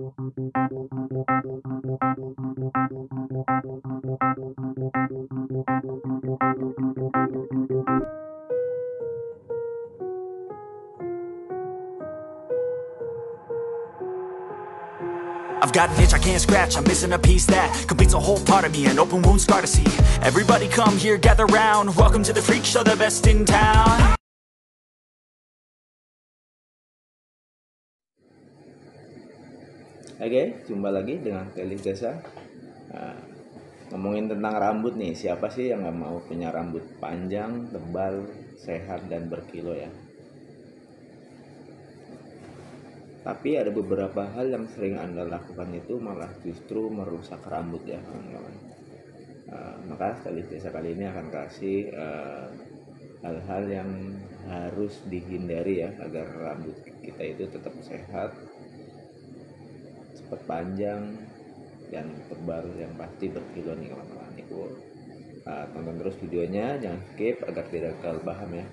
I've got an itch I can't scratch, I'm missing a piece that completes a whole part of me, an open wound scar to see. Everybody come here, gather round, welcome to the freak show, the best in town. Oke, jumpa lagi dengan Felix Desa. Ngomongin tentang rambut nih, siapa sih yang nggak mau punya rambut panjang, tebal, sehat, dan berkilo ya? Tapi ada beberapa hal yang sering Anda lakukan itu malah justru merusak rambut ya kawan-kawan. Maka Felix Desa kali ini akan kasih hal-hal yang harus dihindari ya agar rambut kita itu tetap sehat, cepat panjang, dan tebal, yang pasti berkilo nih kawan-kawan. Tonton terus videonya, jangan skip agar tidak gagal paham ya.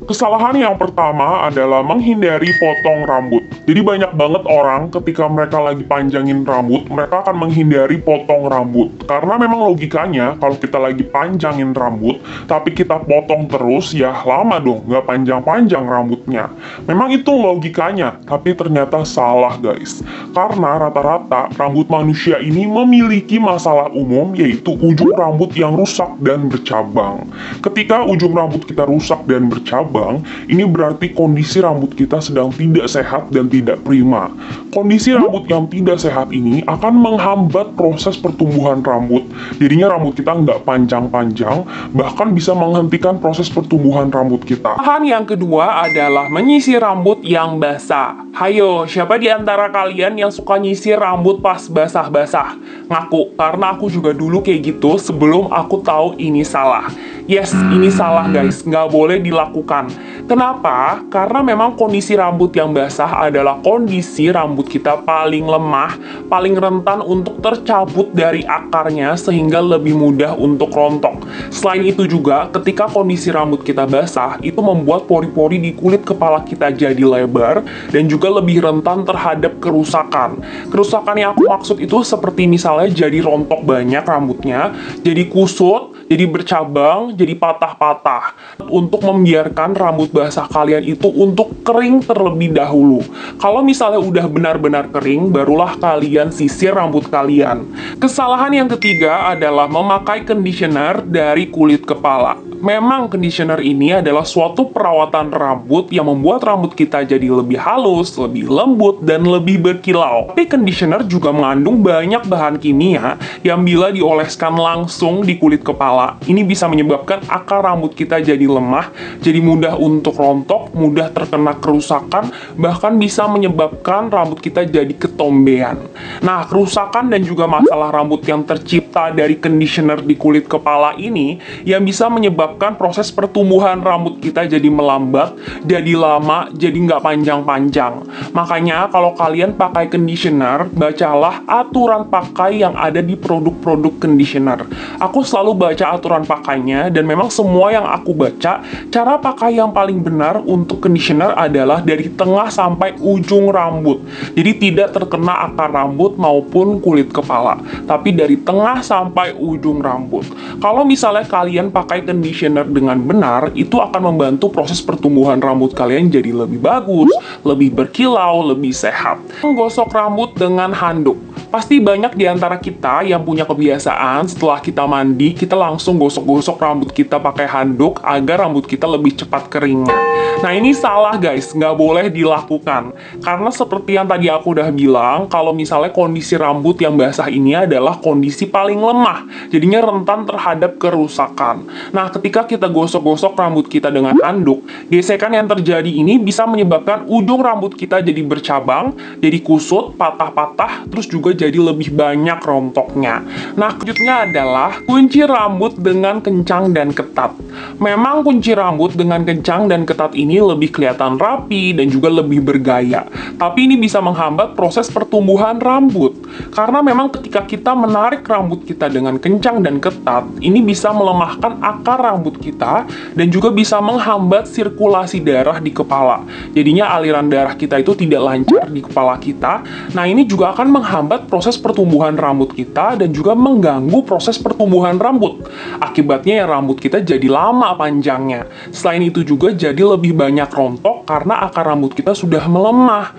Kesalahan yang pertama adalah menghindari potong rambut. Jadi banyak banget orang ketika mereka lagi panjangin rambut, mereka akan menghindari potong rambut. Karena memang logikanya, kalau kita lagi panjangin rambut, tapi kita potong terus, ya lama dong, nggak panjang-panjang rambutnya. Memang itu logikanya, tapi ternyata salah guys. Karena rata-rata rambut manusia ini memiliki masalah umum, yaitu ujung rambut yang rusak dan bercabang. Ketika ujung rambut kita rusak dan bercabang, ini berarti kondisi rambut kita sedang tidak sehat dan tidak prima. Kondisi rambut yang tidak sehat ini akan menghambat proses pertumbuhan rambut. Jadinya rambut kita nggak panjang-panjang, bahkan bisa menghentikan proses pertumbuhan rambut kita. Kesalahan yang kedua adalah menyisir rambut yang basah. Hayo, siapa di antara kalian yang suka nyisir rambut pas basah-basah? Ngaku, karena aku juga dulu kayak gitu sebelum aku tahu ini salah. Yes, ini salah guys, nggak boleh dilakukan. Kenapa? Karena memang kondisi rambut yang basah adalah kondisi rambut kita paling lemah, paling rentan untuk tercabut dari akarnya sehingga lebih mudah untuk rontok. Selain itu juga, ketika kondisi rambut kita basah, itu membuat pori-pori di kulit kepala kita jadi lebar dan juga lebih rentan terhadap kerusakan. Kerusakan yang aku maksud itu seperti misalnya jadi rontok banyak rambutnya, jadi kusut, jadi bercabang, jadi patah-patah. Untuk membiarkan rambut basah kalian itu untuk kering terlebih dahulu. Kalau misalnya udah benar-benar kering, barulah kalian sisir rambut kalian. Kesalahan yang ketiga adalah memakai conditioner dari kulit kepala. Memang conditioner ini adalah suatu perawatan rambut yang membuat rambut kita jadi lebih halus, lebih lembut, dan lebih berkilau. Tapi conditioner juga mengandung banyak bahan kimia yang bila dioleskan langsung di kulit kepala, ini bisa menyebabkan akar rambut kita jadi lemah, jadi mudah untuk rontok, mudah terkena kerusakan, bahkan bisa menyebabkan rambut kita jadi ketombean. Nah, kerusakan dan juga masalah rambut yang tercipta dari conditioner di kulit kepala ini yang bisa menyebabkan proses pertumbuhan rambut kita jadi melambat, jadi lama, jadi nggak panjang-panjang. Makanya kalau kalian pakai conditioner, bacalah aturan pakai yang ada di produk-produk conditioner. Aku selalu baca aturan pakainya, dan memang semua yang aku baca, cara pakai yang paling benar untuk conditioner adalah dari tengah sampai ujung rambut. Jadi tidak terkena akar rambut maupun kulit kepala, tapi dari tengah sampai ujung rambut. Kalau misalnya kalian pakai conditioner dengan benar, itu akan membantu proses pertumbuhan rambut kalian jadi lebih bagus, lebih berkilau, lebih sehat. Menggosok rambut dengan handuk. Pasti banyak di antara kita yang punya kebiasaan setelah kita mandi, kita langsung gosok-gosok rambut kita pakai handuk agar rambut kita lebih cepat keringnya. Nah, ini salah guys, nggak boleh dilakukan. Karena seperti yang tadi aku udah bilang, kalau misalnya kondisi rambut yang basah ini adalah kondisi paling lemah, jadinya rentan terhadap kerusakan. Nah, ketika kita gosok-gosok rambut kita dengan handuk, gesekan yang terjadi ini bisa menyebabkan ujung rambut kita jadi bercabang, jadi kusut, patah-patah, terus juga jadi lebih banyak rontoknya. Nah, selanjutnya adalah kunci rambut dengan kencang dan ketat. Memang kunci rambut dengan kencang dan ketat ini lebih kelihatan rapi dan juga lebih bergaya. Tapi ini bisa menghambat proses pertumbuhan rambut. Karena memang ketika kita menarik rambut kita dengan kencang dan ketat, ini bisa melemahkan akar rambut kita dan juga bisa menghambat sirkulasi darah di kepala. Jadinya aliran darah kita itu tidak lancar di kepala kita. Nah, ini juga akan menghambat proses pertumbuhan rambut kita dan juga mengganggu proses pertumbuhan rambut. Akibatnya ya rambut kita jadi lama panjangnya. Selain itu juga jadi lebih banyak rontok karena akar rambut kita sudah melemah.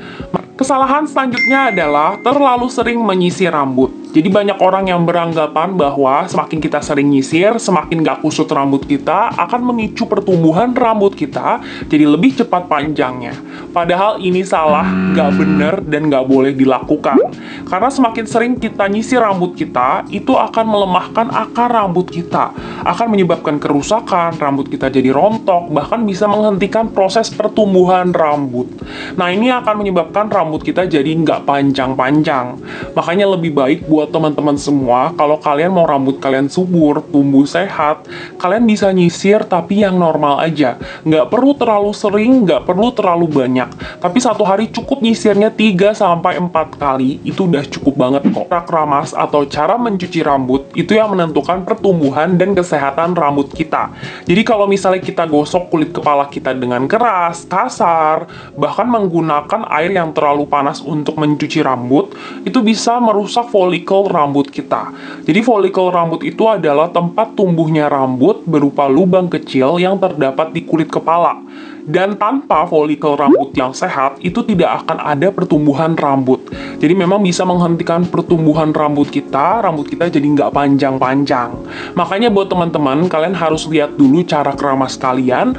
Kesalahan selanjutnya adalah terlalu sering menyisir rambut. Jadi banyak orang yang beranggapan bahwa semakin kita sering nyisir, semakin gak kusut rambut kita, akan memicu pertumbuhan rambut kita jadi lebih cepat panjangnya. Padahal ini salah, gak bener, dan gak boleh dilakukan. Karena semakin sering kita nyisir rambut kita, itu akan melemahkan akar rambut kita. Akan menyebabkan kerusakan, rambut kita jadi rontok, bahkan bisa menghentikan proses pertumbuhan rambut. Nah, ini akan menyebabkan rambut kita jadi nggak panjang-panjang. Makanya lebih baik buat teman-teman semua, kalau kalian mau rambut kalian subur, tumbuh sehat, kalian bisa nyisir tapi yang normal aja. Nggak perlu terlalu sering, nggak perlu terlalu banyak. Tapi satu hari cukup nyisirnya 3-4 kali, itu udah cukup banget kok. Cara keramas atau cara mencuci rambut, itu yang menentukan pertumbuhan dan kesehatan rambut kita. Jadi kalau misalnya kita gosok kulit kepala kita dengan keras, kasar, bahkan menggunakan air yang terlalu panas untuk mencuci rambut, itu bisa merusak folikel rambut kita. Jadi folikel rambut itu adalah tempat tumbuhnya rambut berupa lubang kecil yang terdapat di kulit kepala. Dan tanpa folikel rambut yang sehat, itu tidak akan ada pertumbuhan rambut. Jadi memang bisa menghentikan pertumbuhan rambut kita jadi nggak panjang-panjang. Makanya buat teman-teman, kalian harus lihat dulu cara keramas kalian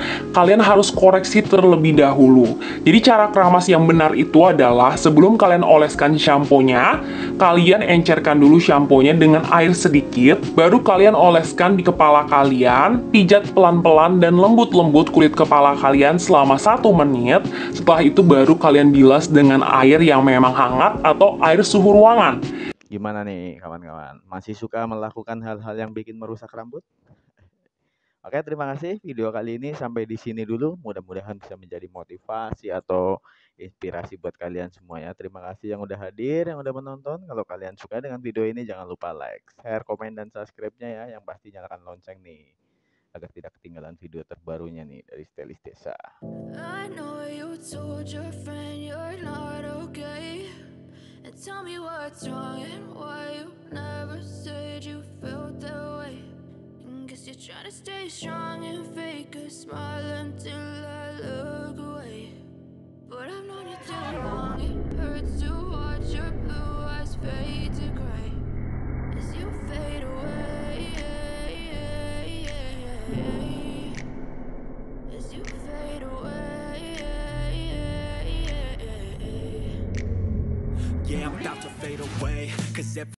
harus koreksi terlebih dahulu. Jadi cara keramas yang benar itu adalah sebelum kalian oleskan shampoo-nya, kalian encerkan dulu shampoo-nya dengan air sedikit, baru kalian oleskan di kepala kalian, pijat pelan-pelan dan lembut-lembut kulit kepala kalian selama 1 menit. Setelah itu baru kalian bilas dengan air yang memang hangat atau air suhu ruangan. Gimana nih kawan-kawan? Masih suka melakukan hal-hal yang bikin merusak rambut? Oke, terima kasih video kali ini sampai di sini dulu. Mudah-mudahan bisa menjadi motivasi atau inspirasi buat kalian semuanya. Terima kasih yang udah hadir, yang udah menonton. Kalau kalian suka dengan video ini, jangan lupa like, share, komen, dan subscribe-nya ya. Yang pasti nyalakan lonceng nih, agar tidak ketinggalan video terbarunya nih dari Stylish Desa. I know you told your friend you're not okay, and tell me what's wrong and why you never said you felt that way. Guess you're trying to stay strong and fake a smile until I look away. But I've known you too long, it hurts to watch your blue eyes fade to gray as you fade away, as you fade away. Yeah, I'm about to fade away, 'cause every